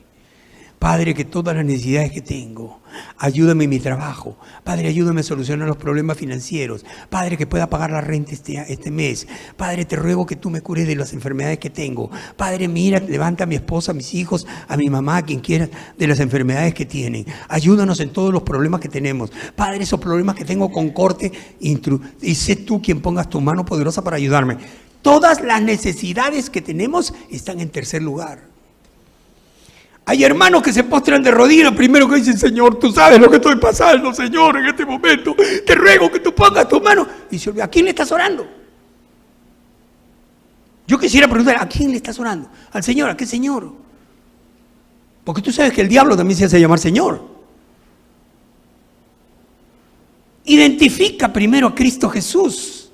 Padre, que todas las necesidades que tengo, ayúdame en mi trabajo. Padre, ayúdame a solucionar los problemas financieros. Padre, que pueda pagar la renta este mes. Padre, te ruego que tú me cures de las enfermedades que tengo. Padre, mira, levanta a mi esposa, a mis hijos, a mi mamá, a quien quiera, de las enfermedades que tienen. Ayúdanos en todos los problemas que tenemos. Padre, esos problemas que tengo con corte, y sé tú quien pongas tu mano poderosa para ayudarme. Todas las necesidades que tenemos están en tercer lugar. Hay hermanos que se postran de rodillas, lo primero que dicen, Señor, tú sabes lo que estoy pasando, Señor, en este momento. Te ruego que tú pongas tu mano. Y se olvida, ¿a quién le estás orando? Yo quisiera preguntar, ¿a quién le estás orando? ¿Al Señor? ¿A qué Señor? Porque tú sabes que el diablo también se hace llamar Señor. Identifica primero a Cristo Jesús.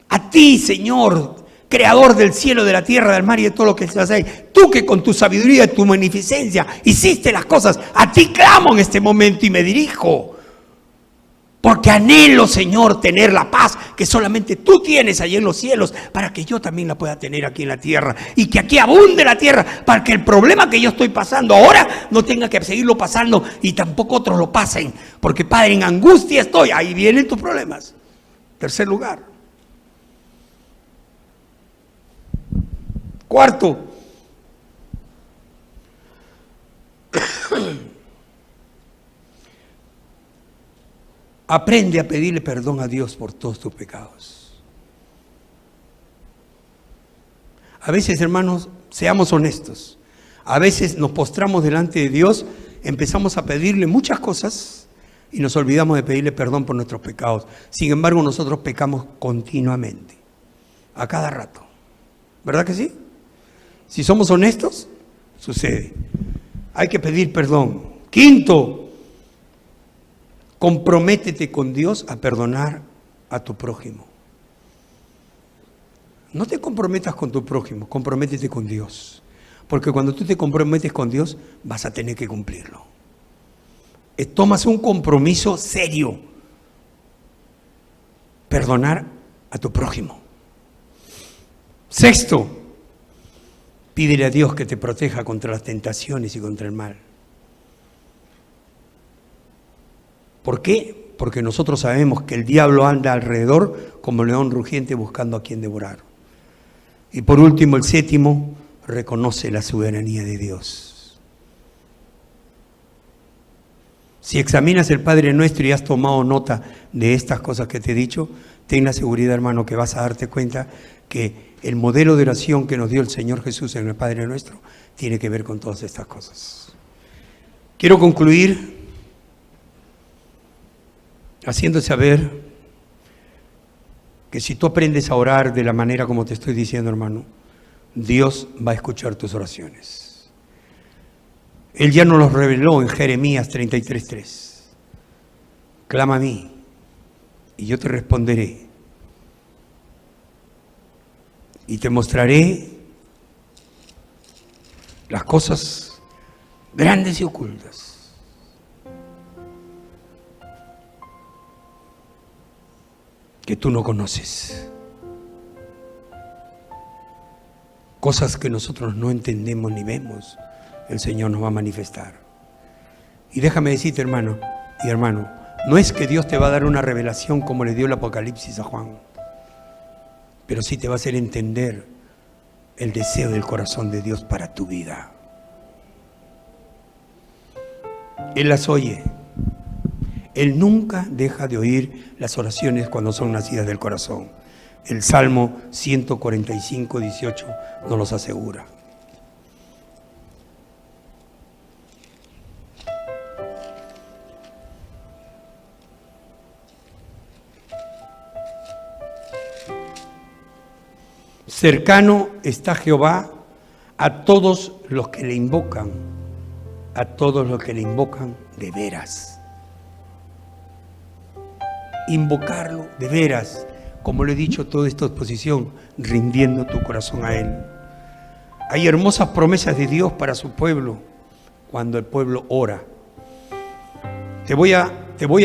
A ti, Señor, Creador del cielo, de la tierra, del mar y de todo lo que se hace. Tú que con tu sabiduría y tu magnificencia hiciste las cosas, a ti clamo en este momento y me dirijo. Porque anhelo, Señor, tener la paz que solamente tú tienes allí en los cielos, para que yo también la pueda tener aquí en la tierra. Y que aquí abunde la tierra, para que el problema que yo estoy pasando ahora no tenga que seguirlo pasando y tampoco otros lo pasen. Porque, Padre, en angustia estoy. Ahí vienen tus problemas. Tercer lugar. Cuarto, aprende a pedirle perdón a Dios por todos tus pecados. A veces, hermanos, seamos honestos, a veces nos postramos delante de Dios, empezamos a pedirle muchas cosas y nos olvidamos de pedirle perdón por nuestros pecados. Sin embargo, nosotros pecamos continuamente, a cada rato. ¿Verdad que sí? Si somos honestos, sucede. Hay que pedir perdón. Quinto, comprométete con Dios a perdonar a tu prójimo. No te comprometas con tu prójimo, comprométete con Dios. Porque cuando tú te comprometes con Dios, vas a tener que cumplirlo. Tomas un compromiso serio. Perdonar a tu prójimo. Sexto, pídele a Dios que te proteja contra las tentaciones y contra el mal. ¿Por qué? Porque nosotros sabemos que el diablo anda alrededor como león rugiente buscando a quien devorar. Y por último, el séptimo, reconoce la soberanía de Dios. Si examinas el Padre Nuestro y has tomado nota de estas cosas que te he dicho, ten la seguridad, hermano, que vas a darte cuenta que el modelo de oración que nos dio el Señor Jesús en el Padre Nuestro tiene que ver con todas estas cosas. Quiero concluir haciendo saber que si tú aprendes a orar de la manera como te estoy diciendo, hermano, Dios va a escuchar tus oraciones. Él ya nos los reveló en Jeremías 33:3. Clama a mí y yo te responderé. Y te mostraré las cosas grandes y ocultas. Que tú no conoces. Cosas que nosotros no entendemos ni vemos, el Señor nos va a manifestar. Y déjame decirte, hermano y hermano, No es que Dios te va a dar una revelación como le dio el Apocalipsis a Juan, pero sí te va a hacer entender el deseo del corazón de Dios para tu vida. Él las oye. Él nunca deja de oír las oraciones cuando son nacidas del corazón. El Salmo 145, 18 nos los asegura. Cercano está Jehová a todos los que le invocan, a todos los que le invocan de veras. Invocarlo de veras, como lo he dicho, toda esta exposición, rindiendo tu corazón a Él. Hay hermosas promesas de Dios para su pueblo cuando el pueblo ora. Te voy a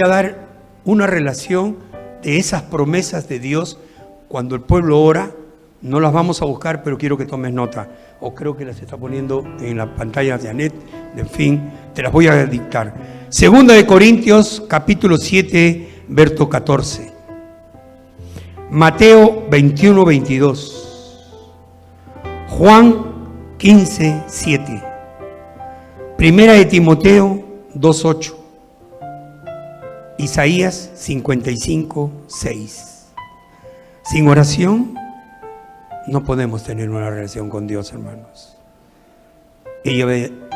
dar una relación de esas promesas de Dios cuando el pueblo ora. No las vamos a buscar, pero quiero que tomes nota. O creo que las está poniendo en la pantalla de Anet. En fin, te las voy a dictar. Segunda de Corintios, capítulo 7, verso 14. Mateo 21, 22. Juan 15, 7. Primera de Timoteo 2, 8. Isaías 55, 6. Sin oración no podemos tener una relación con Dios, hermanos.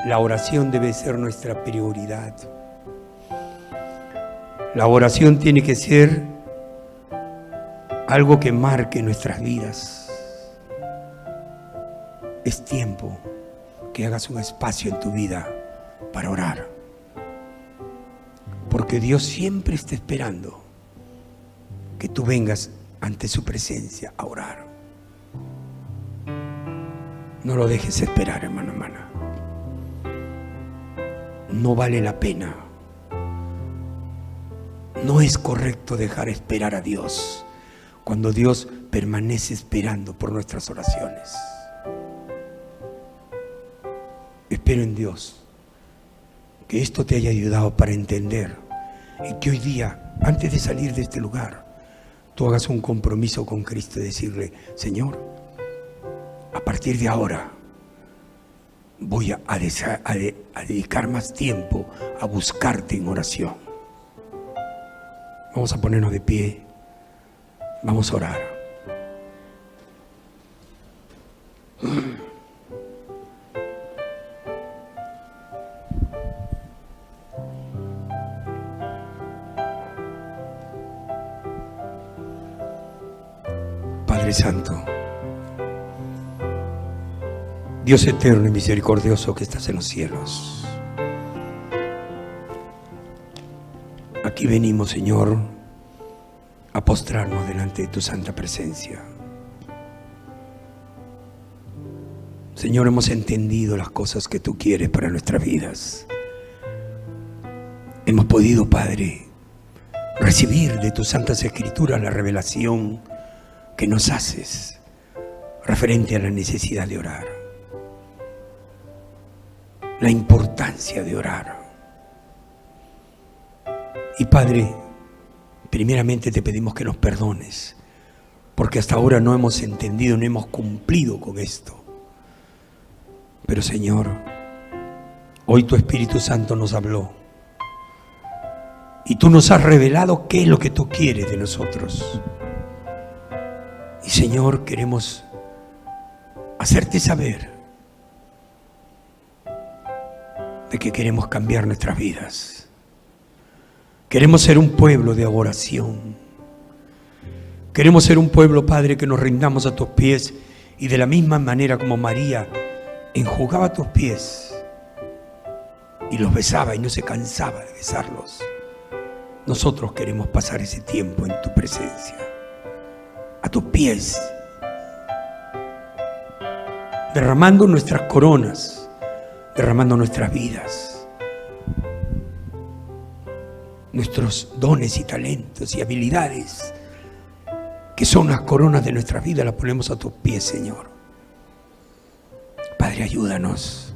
La oración debe ser nuestra prioridad. La oración tiene que ser algo que marque nuestras vidas. Es tiempo que hagas un espacio en tu vida para orar. Porque Dios siempre está esperando que tú vengas ante su presencia a orar. No lo dejes esperar, hermano, hermana. No vale la pena. No es correcto dejar esperar a Dios cuando Dios permanece esperando por nuestras oraciones. Espero en Dios que esto te haya ayudado para entender y que hoy día, antes de salir de este lugar, tú hagas un compromiso con Cristo y decirle: Señor, a partir de ahora voy a dedicar más tiempo a buscarte en oración. Vamos a ponernos de pie. Vamos a orar. Padre Santo, Dios eterno y misericordioso que estás en los cielos, aquí venimos, Señor, a postrarnos delante de tu santa presencia. Señor, hemos entendido las cosas que tú quieres para nuestras vidas. Hemos podido, Padre, recibir de tus santas escrituras la revelación que nos haces referente a la necesidad de orar, la importancia de orar. Y Padre, primeramente te pedimos que nos perdones, porque hasta ahora no hemos entendido, no hemos cumplido con esto. Pero Señor, hoy tu Espíritu Santo nos habló y tú nos has revelado qué es lo que tú quieres de nosotros. Y Señor, queremos hacerte saber de que queremos cambiar nuestras vidas. Queremos ser un pueblo de oración. Queremos ser un pueblo, Padre, que nos rindamos a tus pies y de la misma manera como María enjugaba tus pies y los besaba y no se cansaba de besarlos, nosotros queremos pasar ese tiempo en tu presencia, a tus pies, derramando nuestras coronas, derramando nuestras vidas, nuestros dones y talentos y habilidades, que son las coronas de nuestras vidas, las ponemos a tus pies, Señor. Padre, ayúdanos.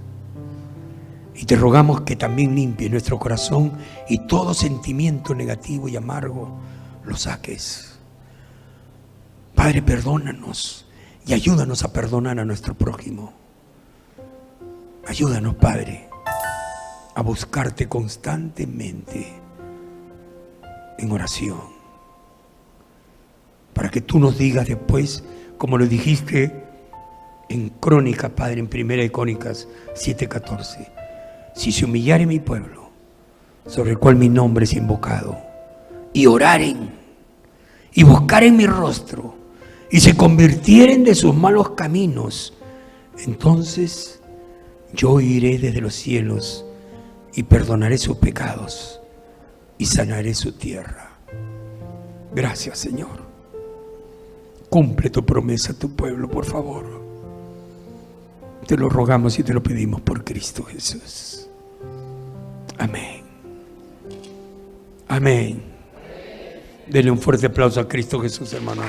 Y te rogamos que también limpies nuestro corazón y todo sentimiento negativo y amargo lo saques. Padre, perdónanos y ayúdanos a perdonar a nuestro prójimo. Ayúdanos, Padre, a buscarte constantemente en oración, para que tú nos digas después, como lo dijiste en Crónicas, Padre, en Primera de Crónicas 7:14, si se humillare mi pueblo, sobre el cual mi nombre es invocado, y oraren, y buscaren mi rostro, y se convirtieren de sus malos caminos, entonces yo iré desde los cielos y perdonaré sus pecados y sanaré su tierra. Gracias, Señor. Cumple tu promesa a tu pueblo, por favor. Te lo rogamos y te lo pedimos por Cristo Jesús. Amén. Amén. Denle un fuerte aplauso a Cristo Jesús, hermano.